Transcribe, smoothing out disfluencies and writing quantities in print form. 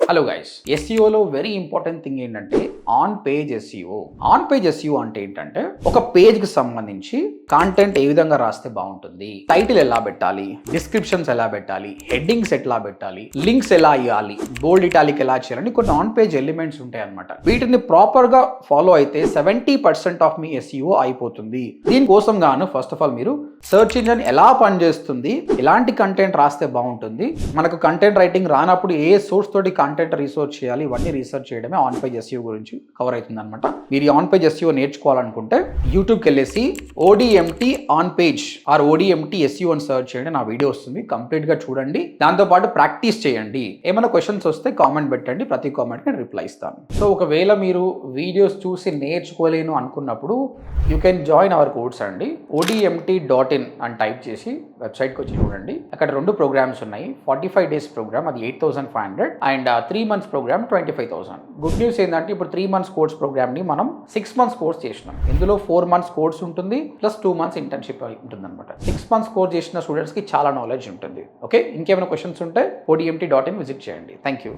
Hello guys, ఎస్ఈఓలో very important thing ఏంటంటే on page SEO. On page SEO అంటే ఏంటంటే ఒక పేజ్ కి సంబంధించి కంటెంట్ ఏ విధంగా రాస్తే బాగుంటుంది, టైటిల్ ఎలా పెట్టాలి, డిస్క్రిప్షన్స్ ఎలా పెట్టాలి, హెడ్డింగ్స్ ఎట్లా పెట్టాలి, లింక్స్ ఎలా ఇవ్వాలి, బోల్డ్ ఇటాలిక్ ఎలా చేయాలని కొన్ని ఆన్ పేజ్ ఎలిమెంట్స్ ఉంటాయి అనమాట. వీటిని ప్రాపర్ గా ఫాలో అయితే 70% ఆఫ్ మీ ఎస్ఈఓ అయిపోతుంది. దీనికోసం గాను ఫస్ట్ ఆఫ్ ఆల్ మీరు సెర్చ్ ఇంజిన్ ఎలా పనిచేస్తుంది, ఎలాంటి కంటెంట్ రాస్తే బాగుంటుంది, మనకు కంటెంట్ రైటింగ్ రానప్పుడు ఏ సోర్స్ తోటి కంటెంట్ రీసెర్చ్ చేయాలి, ఇవన్నీ రీసెర్చ్ చేయడమే ఆన్ పేజ్ ఎస్ఈఓ గురించి కవర్ అవుతుంది అనమాట. మీరు ఈ ఆన్ పేజ్ ఎస్ఈఓ నేర్చుకోవాలనుకుంటే యూట్యూబ్కి వెళ్ళేసి ODMT on page or ODMT SEO అని సర్చ్ చేయండి, నా వీడియో వస్తుంది, కంప్లీట్ గా చూడండి, దాంతోపాటు ప్రాక్టీస్ చేయండి. ఏమైనా క్వశ్చన్స్ వస్తే కామెంట్ పెట్టండి, ప్రతి కామెంట్ నేను రిప్లై ఇస్తాను. సో ఒకవేళ మీరు వీడియోస్ చూసి నేర్చుకోలేను అనుకున్నప్పుడు you can join hour course అండి. odmt.in అని టైప్ చేసి వెబ్సైట్కి వచ్చి చూడండి. అక్కడ 2 ప్రోగ్రామ్స్ ఉన్నాయి. 45 days ప్రోగ్రామ్, అది 8,500, and 3 months programme 25,000. Good news ఏంటంటే ఇప్పుడు 3 months కోర్స్ ప్రోగ్రామ్ ని మనం 6 months కోర్స్ చేసినాం. ఇందులో 4 months కోర్స్ ఉంటుంది ప్లస్ 2 months ఇంటర్న్షిప్ ఉంటుంది అనమాట. 6 months కోర్స్ చేసిన స్టూడెంట్స్ కి చాలా నాలెడ్జ్ ఉంటుంది. ఓకే, ఇంకేమైనా క్వశ్చన్స్ ఉంటే odmt.in విజిట్ చేయండి. Thank you.